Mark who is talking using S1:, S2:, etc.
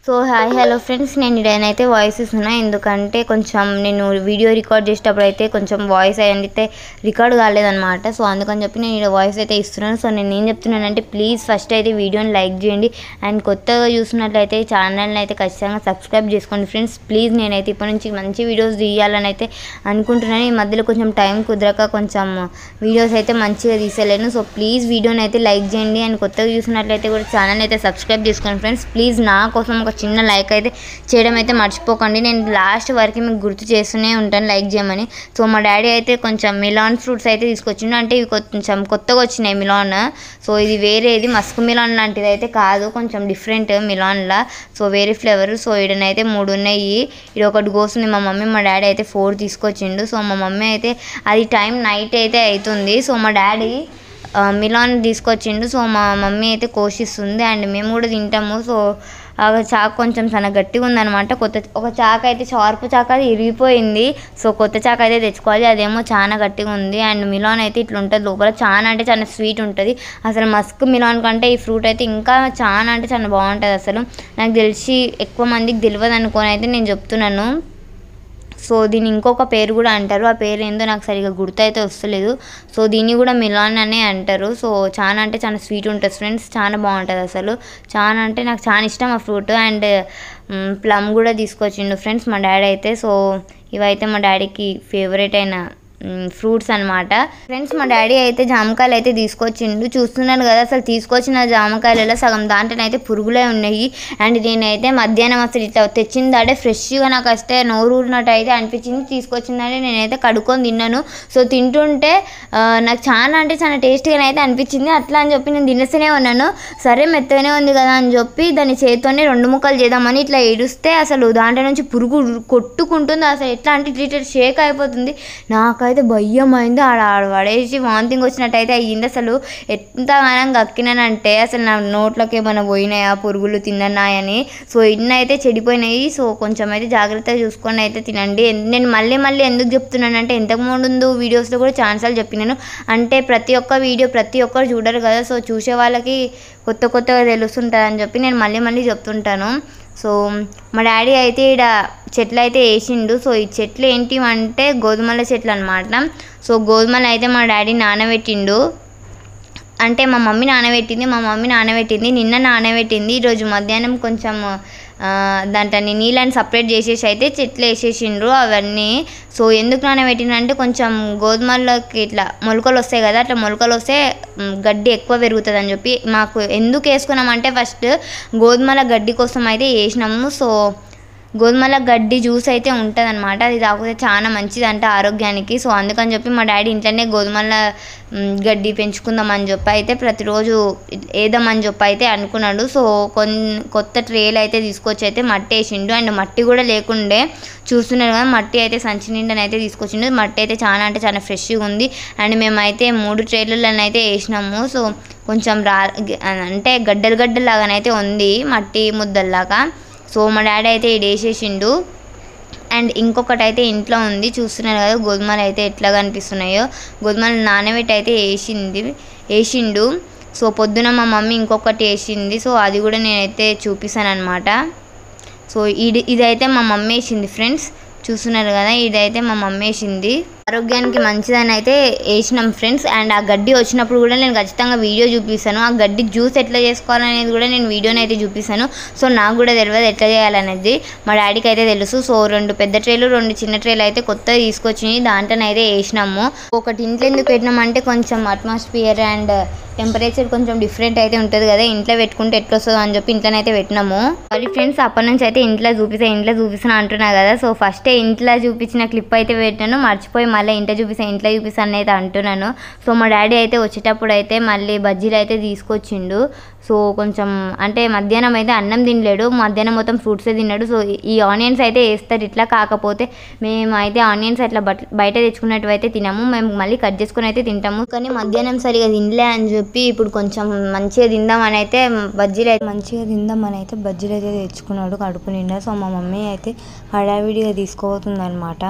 S1: So hi hello friends, నేను ఇడైనైతే voice ఇస్తున్నా. ఎందుకంటే కొంచెం నేను వీడియో రికార్డ్ చేసేటప్పుడు అయితే కొంచెం వాయిస్ అయితే రికార్డ్ కాలేదన్నమాట. సో అందుకని చెప్పి నేను ఇక్కడ వాయిస్ అయితే ఇస్తున్నాను. సో నేను ఏం చెప్తున్నానంటే ప్లీజ్ ఫస్ట్ అయితే వీడియోని లైక్ చేయండి అండ్ కొత్తగా చూసినట్లయితే ఛానల్ని అయితే ఖచ్చితంగా సబ్స్క్రైబ్ చేసుకోండి ఫ్రెండ్స్. ప్లీజ్ నేనైతే ఇప్పటి నుంచి మంచి వీడియోస్ తీయాలని అయితే అనుకుంటున్నాను. ఈ మధ్యలో కొంచెం టైం కుదరక కొంచెం వీడియోస్ అయితే మంచిగా తీసేయలేను. సో ప్లీజ్ వీడియోని అయితే లైక్ చేయండి అండ్ కొత్తగా చూసినట్లయితే కూడా ఛానల్ అయితే సబ్స్క్రైబ్ చేసుకోండి ఫ్రెండ్స్. ప్లీజ్ నా కోసం ఒక చిన్న లైక్ అయితే చేయడం అయితే మర్చిపోకండి. నేను లాస్ట్ వరకు మీకు గుర్తు చేస్తూనే ఉంటాను లైక్ చేయమని. సో మా డాడీ అయితే కొంచెం మిలాన్ ఫ్రూట్స్ అయితే తీసుకొచ్చిండు. అంటే ఇవి కొంచెం కొత్తగా వచ్చినాయి మిలాన్. సో ఇది వేరేది మస్క్ మిలాన్ లాంటిది అయితే కాదు, కొంచెం డిఫరెంట్ మిలాన్లా. సో వేరే ఫ్లేవర్. సో ఈడనైతే 3 ఉన్నాయి. ఇది ఒకటి కోస్తుంది మా మమ్మీ, మా డాడీ అయితే 4 తీసుకొచ్చిండు. సో మా మమ్మీ అయితే అది టైం నైట్ అయితే అవుతుంది. సో మా డాడీ మిలాన్ తీసుకొచ్చిండు. సో మా మమ్మీ అయితే కోషిస్తుంది అండ్ మేము కూడా తింటాము. సో ఆ చాకు కొంచెం చాలా గట్టిగా ఉందన్నమాట. ఒక చాకు అయితే షార్ప్ చాకు అది ఇరిగిపోయింది. సో కొత్త చాకు అయితే తెచ్చుకోవాలి, అదేమో చాలా గట్టిగా ఉంది. అండ్ మిలాన్ అయితే ఇట్లా ఉంటుంది లోపల, చాలా అంటే చాలా స్వీట్ ఉంటుంది. అసలు మస్క్ మిలాన్ కంటే ఈ ఫ్రూట్ అయితే ఇంకా చాలా అంటే చాలా బాగుంటుంది. అసలు నాకు తెలిసి ఎక్కువ మందికి తెలియదు అనుకొని అయితే నేను చెప్తున్నాను. సో దీన్ని ఇంకొక పేరు కూడా అంటారు, ఆ పేరు ఏందో నాకు సరిగా గుర్తు అయితే వస్తలేదు. సో దీన్ని కూడా మిలాన్ అనే అంటారు. సో చాలా అంటే చాలా స్వీట్ ఉంటుంది ఫ్రెండ్స్, చాలా బాగుంటుంది అసలు. చాలా అంటే నాకు చాలా ఇష్టం ఆ ఫ్రూట్. అండ్ ప్లమ్ కూడా తీసుకొచ్చిండు ఫ్రెండ్స్ మా డాడీ అయితే. సో ఇవైతే మా డాడీకి ఫేవరెట్ అయిన ఫ్రూట్స్ అనమాట ఫ్రెండ్స్. మా డాడీ అయితే జామకాయలు అయితే తీసుకొచ్చిండు. చూస్తున్నాను కదా అసలు తీసుకొచ్చిన జామకాయలలో సగం దాంట్లోనైతే పురుగులే ఉన్నాయి. అండ్ నేనైతే మధ్యాహ్నం అసలు ఇట్లా తెచ్చిందంటే ఫ్రెష్గా నాకు వస్తే నోరూరినట్టు అయితే అనిపించింది. తీసుకొచ్చిందంటే నేనైతే కడుక్కొని తిన్నాను. సో తింటుంటే నాకు చాలా అంటే చాలా టేస్ట్గానే అయితే అనిపించింది. అట్లా అని చెప్పి నేను తినేస్తూనే ఉన్నాను. సరే మెత్తగానే ఉంది కదా అని చెప్పి దాన్ని చేతితోనే 2 ముక్కలు చేద్దామని ఇట్లా ఏడుస్తే అసలు దాంట్లో నుంచి పురుగు కొట్టుకుంటుంది. అసలు ఎట్లా అంటే ఇట్లా షేక్ అయిపోతుంది. నాకైతే భయం అయింది. ఆడ పడేసి వామిటింగ్ వచ్చినట్టయితే అయ్యింది. అసలు ఎంతగానం గక్కినానంటే అసలు నా నోట్లోకి ఏమైనా పోయినాయా పురుగులు తిన్నాయని. సో ఇన్నైతే చెడిపోయినాయి. సో కొంచెం అయితే జాగ్రత్తగా చూసుకొని అయితే తినండి. నేను మళ్ళీ ఎందుకు చెప్తున్నానంటే ఇంతకు ముందు వీడియోస్లో కూడా ఛాన్సార్లు చెప్పినాను. అంటే ప్రతి ఒక్క వీడియో ప్రతి ఒక్కరు చూడరు కదా. సో చూసే వాళ్ళకి కొత్తగా తెలుస్తుంటుంది అని చెప్పి నేను మళ్ళీ చెప్తుంటాను. సో మా డాడీ అయితే ఇక్కడ చెట్లు అయితే వేసిండు. సో ఈ చెట్లు ఏంటి అంటే గోధుమల చెట్లు అనమాట. సో గోధుమలు అయితే మా డాడీ నానబెట్టిండు. అంటే మా మమ్మీ నానబెట్టింది నిన్న నానబెట్టింది. ఈరోజు మధ్యాహ్నం కొంచెం దాంట్లో నీళ్ళని సపరేట్ చేసేసి అయితే చెట్లు వేసేసిండ్రు అవన్నీ. సో ఎందుకు నానబెట్టినంటే కొంచెం గోధుమల్లోకి ఇట్లా మొలకలు వస్తాయి కదా, అట్లా మొలకలు వస్తే గడ్డి ఎక్కువ పెరుగుతుంది అని చెప్పి మాకు ఎందుకు వేసుకున్నామంటే ఫస్ట్ గోధుమల గడ్డి కోసం అయితే వేసినాము. సో గోధుమల గడ్డి జ్యూస్ అయితే ఉంటుంది అనమాట, అది తాగితే చాలా మంచిది అంటే ఆరోగ్యానికి. సో అందుకని చెప్పి మా డాడీ ఇంట్లోనే గోధుమల గడ్డి పెంచుకుందామని చెప్పి అయితే ప్రతిరోజు వేద్దామని చెప్పి అయితే అనుకున్నాడు. సో కొత్త ట్రేలు అయితే తీసుకొచ్చి అయితే మట్టి వేసిండు. అండ్ మట్టి కూడా లేకుండే చూస్తున్నారు కదా, మట్టి అయితే సంచి నిండనైతే తీసుకొచ్చిండు. మట్టి అయితే చాలా అంటే చాలా ఫ్రెష్గా ఉంది. అండ్ మేమైతే 3 ట్రేలను అయితే వేసినాము. సో కొంచెం అంటే గడ్డలు లాగానైతే ఉంది మట్టి ముద్దల్లాగా. సో మా డాడీ అయితే ఇది వేసేసిండు. అండ్ ఇంకొకటి అయితే ఇంట్లో ఉంది, చూస్తున్నారు కదా గోధుమలు అయితే ఎట్లా కనిపిస్తున్నాయో. గోధుమలు నానబెట్టి అయితే వేసిండు. సో పొద్దున మా మమ్మీ ఇంకొకటి వేసింది. సో అది కూడా నేనైతే చూపిస్తాను అనమాట. సో ఇదైతే మా మమ్మీ వేసింది ఫ్రెండ్స్, చూస్తున్నారు కదా ఇదైతే మా మమ్మీ వేసింది. ఆరోగ్యానికి మంచిదని అయితే వేసినాం ఫ్రెండ్స్. అండ్ ఆ గడ్డి వచ్చినప్పుడు కూడా నేను ఖచ్చితంగా వీడియో చూపిస్తాను. ఆ గడ్డి జ్యూస్ ఎట్లా చేసుకోవాలనేది కూడా నేను వీడియోని అయితే చూపిస్తాను. సో నాకు కూడా తెలియదు ఎట్లా చేయాలనేది, మా డాడీకి అయితే తెలుసు. సో 2 పెద్ద ట్రేలు 2 చిన్న ట్రేలు అయితే కొత్తగా తీసుకొచ్చి దాంట్లోనైతే వేసినాము. ఒకటి ఇంట్లో ఎందుకు పెట్టినామంటే కొంచెం అట్మాస్ఫియర్ అండ్ టెంపరేచర్ కొంచెం డిఫరెంట్ అయితే ఉంటుంది కదా, ఇంట్లో పెట్టుకుంటే ఎట్లా వస్తుందో అని చెప్పి ఇంట్లోనైతే పెట్టినాము. మరి ఫ్రెండ్స్ అప్పటి నుంచి అయితే ఇంట్లో చూపిస్తాను అంటున్నా కదా. సో ఫస్టే ఇంట్లో చూపించిన క్లిప్ అయితే పెట్టాను, మర్చిపోయి మళ్ళీ ఇంట్లో చూపిస్తాను అయితే అంటున్నాను. సో మా డాడీ అయితే వచ్చేటప్పుడు అయితే మళ్ళీ బజ్జీలు అయితే తీసుకొచ్చిండు. సో కొంచెం అంటే మధ్యాహ్నం అయితే అన్నం తినలేడు, మధ్యాహ్నం మొత్తం ఫ్రూట్సే తిన్నాడు. సో ఈ ఆనియన్స్ అయితే వేస్తారు ఇట్లా, కాకపోతే మేమైతే ఆనియన్స్ అట్లా బయట తెచ్చుకున్నట్టు అయితే తినము, మేము మళ్ళీ కట్ చేసుకుని అయితే తింటాము. కానీ మధ్యాహ్నం సరిగా తినలే అని చెప్పి ఇప్పుడు కొంచెం మంచిగా తిందామని అయితే బజ్జీలు అయితే తెచ్చుకున్నాడు కడుపు నిండా. సో మా మమ్మీ అయితే హడావిడిగా తీసుకోబోతుంది అనమాట.